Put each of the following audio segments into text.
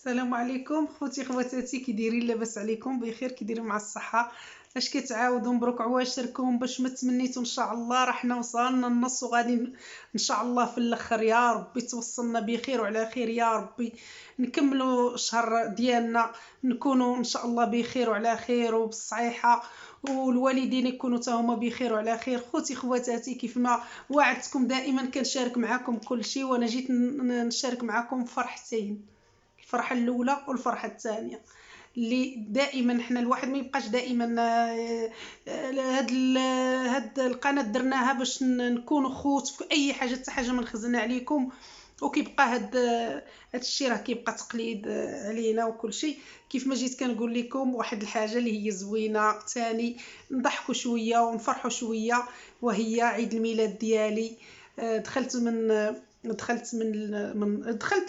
السلام عليكم خوتي خواتاتي، كي دايرين؟ لاباس عليكم؟ بخير؟ كي دايرين مع الصحه؟ اش كتعاودوا؟ مبروك عواشركم باش ما تمنيتوا ان شاء الله. راه حنا وصلنا النص وغادي ان شاء الله في الاخر يا ربي توصلنا بخير وعلى خير يا ربي. نكملوا الشهر ديالنا، نكونوا ان شاء الله بخير وعلى خير وبالصحيحه، والوالدين يكونوا تا هما بخير وعلى خير. خوتي خواتاتي، كيف ما وعدتكم دائما كنشارك معكم كل شيء، وانا جيت نشارك معكم فرحتين: الفرحه الاولى والفرحه الثانيه. اللي دائما حنا الواحد ما يبقاش دائما هاد القناه درناها باش نكونوا خوت في اي حاجه، حتى حاجه ما نخزنها عليكم. وكيبقى هاد الشيء راه كيبقى تقليد علينا وكل شيء. كيف ما جيت كنقول لكم واحد الحاجه اللي هي زوينه ثاني، نضحكوا شويه ونفرحوا شويه، وهي عيد الميلاد ديالي. دخلت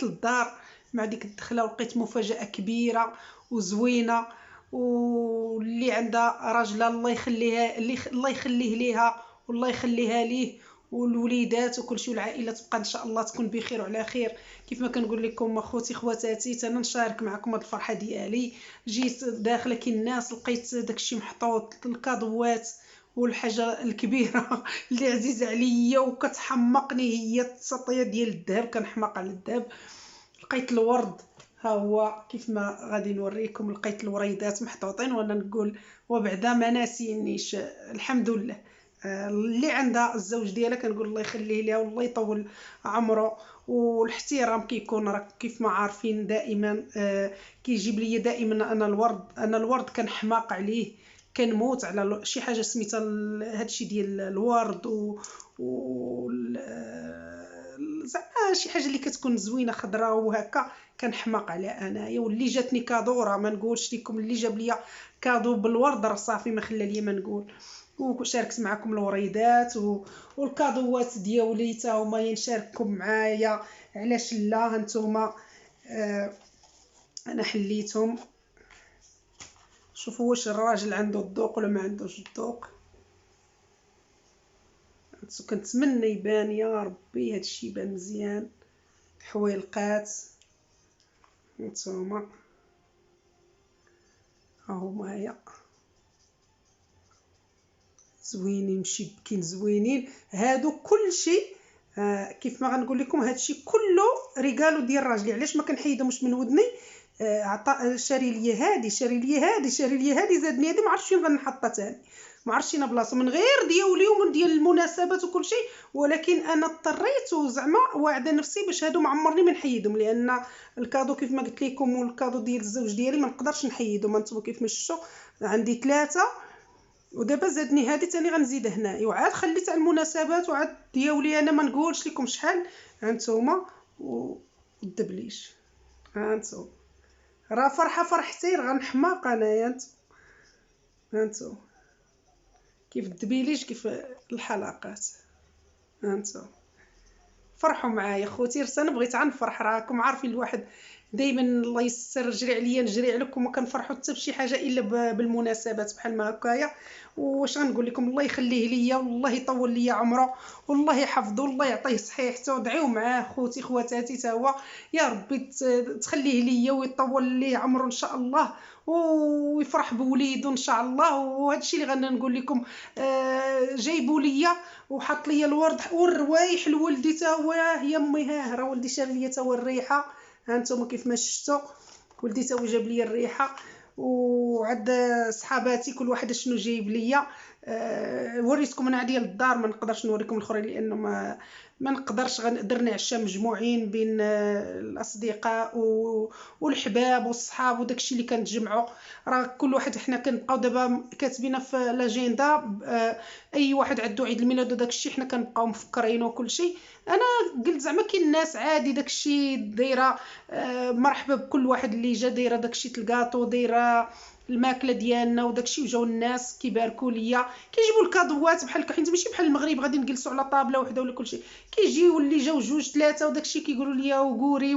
للدار مع ديك الدخله، ولقيت مفاجاه كبيره وزوينه، واللي عندها راجله الله يخليها، الله يخليه ليها والله يخليها ليه، والوليدات وكل شيء، والعائله تبقى ان شاء الله تكون بخير وعلى خير. كيف ما كنقول لكم اخوتي خواتاتي، انا نشارك معكم هاد الفرحه ديالي. جيت داخله كي الناس، لقيت داكشي محطوط، الكادوات والحاجه الكبيره اللي عزيزه عليا وكتحمقني هي التسطيه ديال الذهب. كنحماق على الذهب. لقيت الورد، ها هو كيف ما غادي نوريكم. لقيت الوريدات محطوطين، وانا نقول وبعدا ما ناسينيش، الحمد لله. اللي عندها الزوج ديالها كنقول الله يخليه ليها والله يطول عمره. والاحترام كيكون، راك كيف ما عارفين دائما، كيجيب لي دائما انا الورد كنحماق عليه، كنموت على شي حاجه سميتها هادشي ديال الورد و زعما شي حاجه اللي كتكون زوينه خضراء وهكا، كنحماق على انايا. واللي جاتني كادو راه ما نقولش لكم، اللي جاب ليا كادو بالورد راه صافي ما خلى ليا ما نقول. وشاركت معكم الوريدات والكادوات ديالي حتى هما ينشارككم معايا. علاش لا؟ هانتوما انا حليتهم. شوفوا واش الراجل عنده الذوق ولا ما عندوش الذوق. كنتمنى يبان يا ربي هادشي يبان مزيان. حويلقات هانتوما هاهما، هيا زوينين مشبكين زوينين هادو كل شيء. كيف ما غنقول لكم هادشي كله رجالو ديال راجلي. علاش ما كنحيدهمش من ودني؟ عطا شاري لي هادي، شاري لي هادي، شاري لي هادي، زادني هادي، ما عرفتش فين غنحطها ثاني، ما عرفتش انا بلاصه من غير ديالي ومن ديال المناسبات وكل شيء. ولكن انا اضطريت وزعما واعده نفسي باش هادو ما عمرني ما نحيدهم، لان الكادو كيف ما قلت لكم والكادو ديال الزوج ديالي ما نقدرش نحيدهم. انتم كيف ما شفتوا عندي 3، ودابا زادني هادي ثاني غنزيد هنايا، وعاد خليت على المناسبات، وعاد ديالي انا ما نقولش لكم شحال. هانتوما والدبليش، هانتوما راه فرحه فرحتين، غنحماق انايا. هانتوما كيف الدبيليش، كيف الحلقات. هانتوما فرحوا معايا خوتي، انا بغيت غنفرح. راكم عارفين الواحد دائما الله يسر جري عليا نجري عليكم، ما كنفرحوا حتى بشي حاجه الا بالمناسبات بحال ما هكايا. واش غنقول لكم؟ الله يخليه ليا والله يطول ليا عمره والله يحفظه والله يعطيه صحيحته. ودعيو معاه خوتي خواتاتي تا هو، يا ربي تخليه ليا ويطول ليه عمره ان شاء الله، ويفرح بوليده ان شاء الله. وهذا الشيء اللي غنقول لكم، جايبوا ليا وحط لي الورد والروايح لولدي تا هو. يا امي ها راه ولدي شار لي تا هو الريحه، ها انتم كيف ما شفتوا ولدي تا هو جاب لي الريحه. وعند صحاباتي كل واحد شنو جايب ليا. وريتكم انا ديال الدار، ما نقدرش نوريكم الاخرين لانه ما نقدرش. غنقدر نعشى مجموعين بين الاصدقاء والحباب والصحاب وداكشي اللي كنتجمعوا. راه كل واحد حنا كنبقاو دابا كاتبين في لاجندا، اي واحد عنده عيد الميلاد وداكشي حنا كنبقاو مفكرينه وكل شيء. انا قلت زعما كاين الناس عادي داكشي دايره، مرحبا بكل واحد اللي جا، دايره داكشي الكاطو، دايره الماكله ديالنا وداكشي. وجاو الناس كيباركوا ليا، كيجيبوا الكادوات بحال حيت ماشي بحال المغرب غادي نجلسوا على طابله وحده ولا كلشي. كيجيو اللي جاو 2 3 وداكشي كيقولوا ليا وغوري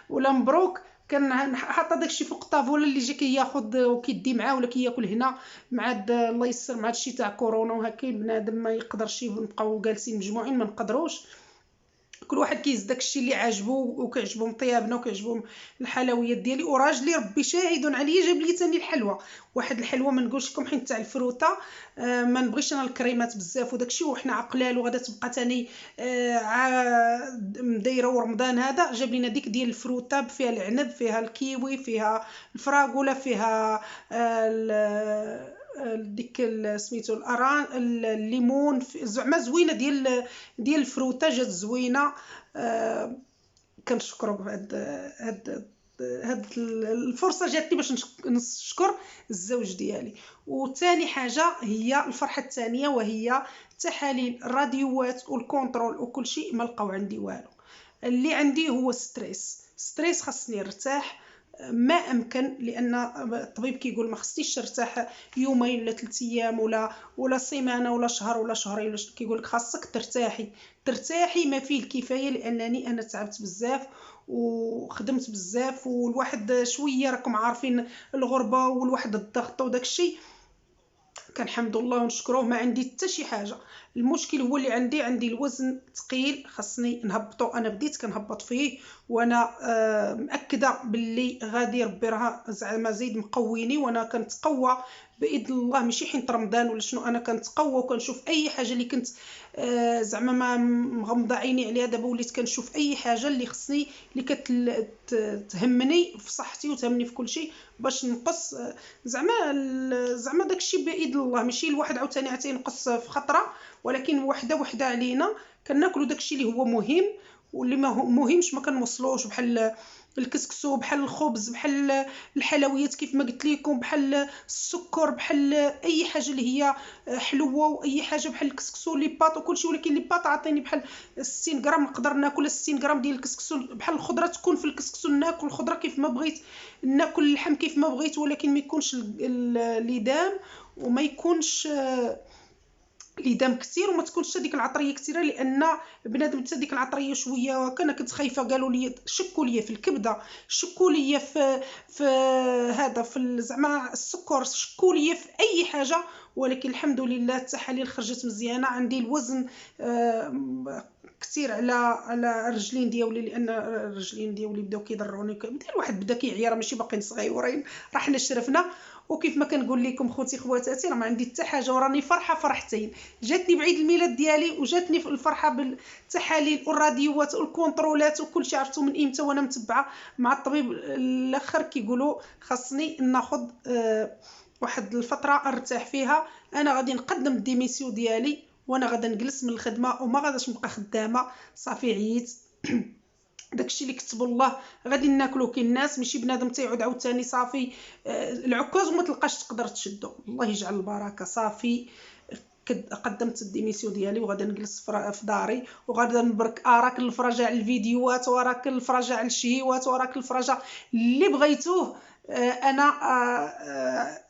ولا مبروك. كان حاطه داكشي فوق الطابله، اللي جا كياخذ وكيدي معاه ولا كياكل هنا. مع الله يسر مع هادشي تاع كورونا وهكا بنادم ما يقدرش نبقاو جالسين مجموعين، ما نقدروش. كل واحد كيهز داكشي اللي عاجبو، وكيعجبهم طيابنا وكيعجبهم الحلويات ديالي. وراجلي ربي شاهد عليا جاب لي ثاني الحلوى، واحد الحلوى ما نقولش لكم حيت تاع الفروته، ما نبغيش انا الكريمات بزاف وداكشي، وحنا عقلال وغادا تبقى ثاني مدايره ورمضان هذا، جاب لينا ديك ديال الفروته فيها العنب، فيها الكيوي، فيها الفراغوله، فيها ديك سميتو الاران، الليمون، زعما زوينه ديال الفروته، جات زوينه. كنشكرو هاد الفرصه جاتني باش نشكر الزوج ديالي. وثاني حاجه هي الفرحه الثانيه، وهي التحاليل، الراديوات والكونترول وكل شيء ما لقاو عندي والو. اللي عندي هو ستريس، خاصني نرتاح ما امكن، لان الطبيب كيقول ما خصنيش نرتاح يومين ولا 3 ايام ولا سيمانه ولا شهر ولا شهرين، كيقول لك خاصك ترتاحي ما فيه الكفايه، لانني انا تعبت بزاف وخدمت بزاف، والواحد شويه راكم عارفين الغربه والواحد الضغط وداك الشيء. كنحمد الله ونشكروه ما عندي حتى شي حاجه. المشكل هو اللي عندي الوزن ثقيل، خاصني نهبطو. انا بديت كنهبط فيه، وانا مأكده باللي غادي ربي راه زعما زيد مقويني، وانا كنتقوى باذن الله، ماشي حين رمضان ولا شنو، انا كنتقوى وكنشوف اي حاجه اللي كنت زعما ما مغمضه عيني عليها، دابا وليت كنشوف اي حاجه اللي خصني، اللي كتهمني في صحتي وتهمني في كل شيء، باش نقص زعما داكشي باذن الله. ماشي الواحد عاوتاني ينقص في خطره، ولكن وحده علينا كناكلوا داكشي اللي هو مهم، واللي ما هو مهمش ما كنوصلوش، بحال الكسكسو، بحال الخبز، بحال الحلويات كيف ما قلت لكم، بحال السكر، بحال اي حاجه اللي هي حلوه، واي حاجه بحال الكسكسو، لي باط وكل شيء. ولكن لي باط عطيني بحال 60 غرام نقدر ناكل 60 غرام ديال الكسكسو، بحال الخضره تكون في الكسكسو، ناكل الخضره كيف ما بغيت، ناكل اللحم كيف ما بغيت، ولكن ما يكونش الليدام، وما يكونش ليدام كثير، وما تكونش ديك العطريه كثيره، لان بنادم حتى ديك العطريه شويه. كنت خايفه، قالوا لي شكوا لي في الكبده، شكوا لي في هذا، في زعما السكر، شكوا لي في اي حاجه، ولكن الحمد لله التحاليل خرجت مزيانه. عندي الوزن كثير على الرجلين ديالي، لان الرجلين ديالي بداو كيضروني، بدا الواحد بدا كيعيا، ماشي باقيين صغيورين، راه حنا شرفنا. وكيف ما كنقول لكم خوتي خواتاتي، راه ما عندي حتى حاجه، وراني فرحه فرحتين. جاتني بعيد الميلاد ديالي، وجاتني الفرحه بالتحاليل والراديوات والكونترولات وكل شيء. عرفتو من امتى وانا متبعه مع الطبيب الاخر كيقولوا خاصني ناخذ واحد الفتره ارتاح فيها. انا غادي نقدم الديميسيو ديالي، وانا غادا نجلس من الخدمه وما غاداش نبقى خدامه، صافي عييت. داكشي اللي كتبوا الله غادي ناكلو. كاين الناس ماشي بنادم تيعود عاوتاني صافي العكاز وما تلقاش تقدر تشدو، الله يجعل البركه. صافي قدمت الديميسيو ديالي، وغادا نجلس في داري، وغادا نبرك اراك الفرجه على الفيديوهات، وراك الفرجه على الشهيوات، وراك الفرجه اللي بغيتوه. انا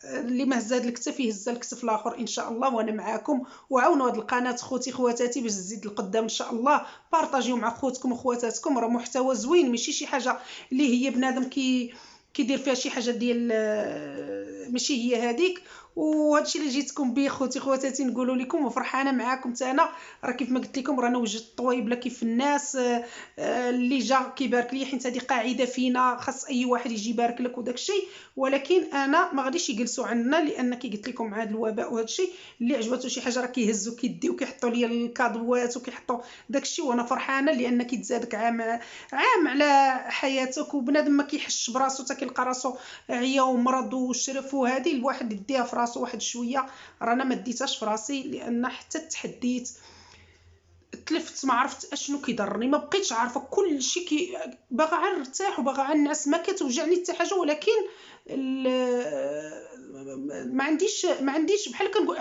اللي ما هز هاد الكتف يهز الكتف الاخر ان شاء الله، وانا معاكم. وعاونوا هاد القناه خوتي خواتاتي باش تزيد لقدام ان شاء الله. بارطاجيو مع خوتكم وخواتاتكم، راه محتوى زوين، ماشي شي حاجه اللي هي بنادم كيدير فيها شي حاجه ديال ماشي هي هذيك. وهادشي اللي جيتكم به خوتي خواتاتي نقولوا لكم، وفرحانه معاكم حتى انا. راه كيف ما قلت لكم، رانا وجدت طويبله كيف الناس اللي جا كيبارك لي، حيت هذه قاعده فينا، خاص اي واحد يجي يبارك لك وداك الشيء. ولكن انا ما غاديش يجلسوا عندنا، لان كي قلت لكم مع هذا الوباء وهذا الشيء، اللي عجبته شي حاجه راه كيهزوا كيديو كيحطوا لي الكادوات وكيحطوا داك الشيء. وانا فرحانه لان كيتزادك عام على حياتك، وبنادم ما كيحش براسو حتى كيلقى راسو عيا ومرض وشرف، وهذه الواحد يديها في راسو واحد شويه. رانا ما ديتهاش في راسي، لان حتى تحديت تلفت ما عرفت اشنو كيضرني، ما بقيتش عارفه كل شيء باغا نرتاح وباغا نعس، ما كتوجعني حتى حاجه. ولكن ما عنديش بحال كنقول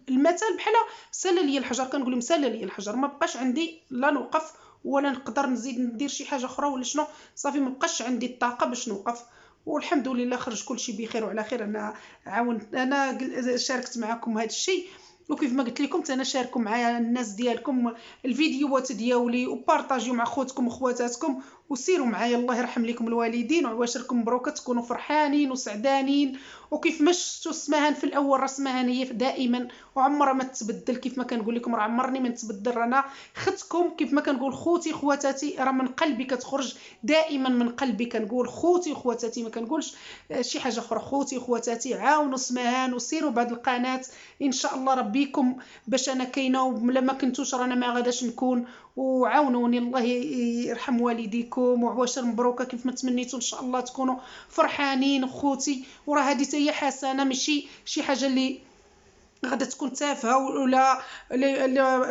المثل بحال سال لي الحجر، كنقول مسال لي الحجر، ما بقاش عندي لا نوقف ولا نقدر نزيد ندير شي حاجه اخرى ولا شنو. صافي ما بقاش عندي الطاقه باش نوقف. والحمد لله خرج كل شيء بخير وعلى خير. انا شاركت معكم هذا الشيء، وكيف ما قلت لكم انا شاركوا معايا الناس ديالكم الفيديوهات ديالي، وبارطاجيو مع خوتكم وخواتاتكم، وسيروا معايا. الله يرحم لكم الوالدين وعواشركم مبروكه، تكونوا فرحانين وسعدانين. وكيف ما شفتوا سماهان في الاول، راه سماهان هي دائما وعمرها ما تتبدل. كيف ما كنقول لكم راه عمرني ما نتبدل، رانا ختكم. كيف ما كنقول خوتي خواتاتي، راه من قلبي كتخرج دائما من قلبي. كنقول خوتي وخواتاتي، ما كنقولش شي حاجه اخرى. خوتي وخواتاتي، عاونوا سماهان وسيروا بهذه القناه ان شاء الله ربيكم باش انا كاينه، ولا ما كنتوش رانا ما غاداش نكون. وعاونوني، الله يرحم والديكم وعواشر مبروكه كيف ما تمنيتوا. ان شاء الله تكونوا فرحانين خوتي. وراه هذه هي حسنه، ماشي شي حاجه اللي غادا تكون تافهه ولا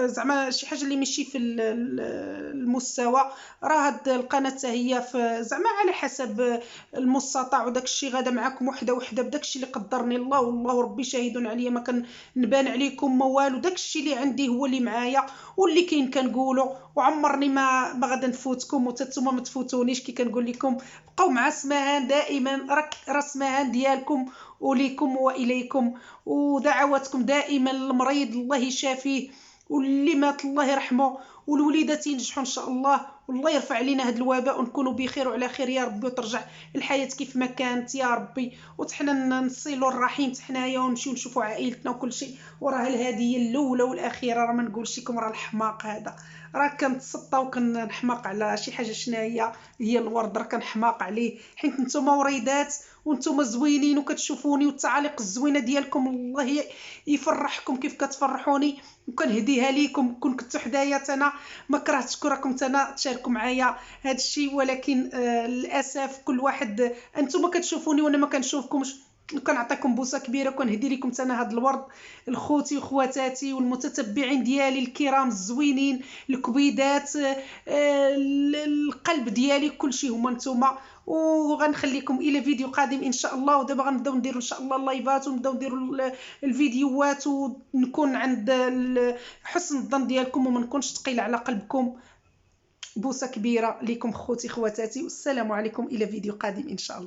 زعما شي حاجه اللي ماشي في المستوى. راه هاد القناه هي في زعما على حسب المستطاع، وداك الشيء غادا معكم وحده وحده بداك الشيء اللي قدرني الله، والله ربي شاهد عليا. ما كنبان عليكم ما والو، داك الشيء اللي عندي هو اللي معايا واللي كاين كنقولوا. وعمرني ما غادا نفوتكم وتتوما ما تفوتونيش. كي كنقول لكم بقاو مع سماهان دائما، راه سماهان ديالكم وليكم واليكم. ودعواتكم دائما للمريض الله يشافيه، واللي مات الله يرحمه، والوليدات ينجحوا ان شاء الله. والله يرفع علينا هذا الوباء ونكونوا بخير وعلى خير يا ربي، وترجع الحياه كيف ما كانت يا ربي، وتحنا نصلوا الرحيم تحنايا ونمشيو نشوفوا عائلتنا وكل شيء. وراه الهديه الاولى والاخيره، راه ما نقولش لكم راه الحماق هذا، راه كنتسطى وكنحماق على شي حاجه شناهي هي الورد، راه كنحماق عليه حيت نتوما وريدات وانتم زوينين وكتشوفوني، والتعاليق الزوينه ديالكم الله يفرحكم كيف كتفرحوني، وكنهديها ليكم. كون كنتو حدايا انا ما كرهتش راكم انا تشاركوا معايا هذا الشيء، ولكن للاسف كل واحد انتم كتشوفوني وانا ما كنشوفكمش. وكنعطيكم بوسه كبيره وكنهدي لكم انا هذا الورد لخوتي وخواتاتي والمتتبعين ديالي الكرام الزوينين الكبيدات. القلب ديالي كل شيء هما نتوما. وغنخليكم الى فيديو قادم ان شاء الله. ودابا غنبداو نديروا ان شاء الله اللايفات، ونبداو نديروا الفيديوهات، ونكون عند حسن الظن ديالكم وما نكونش ثقيله على قلبكم. بوسه كبيره لكم خوتي خواتاتي، والسلام عليكم الى فيديو قادم ان شاء الله.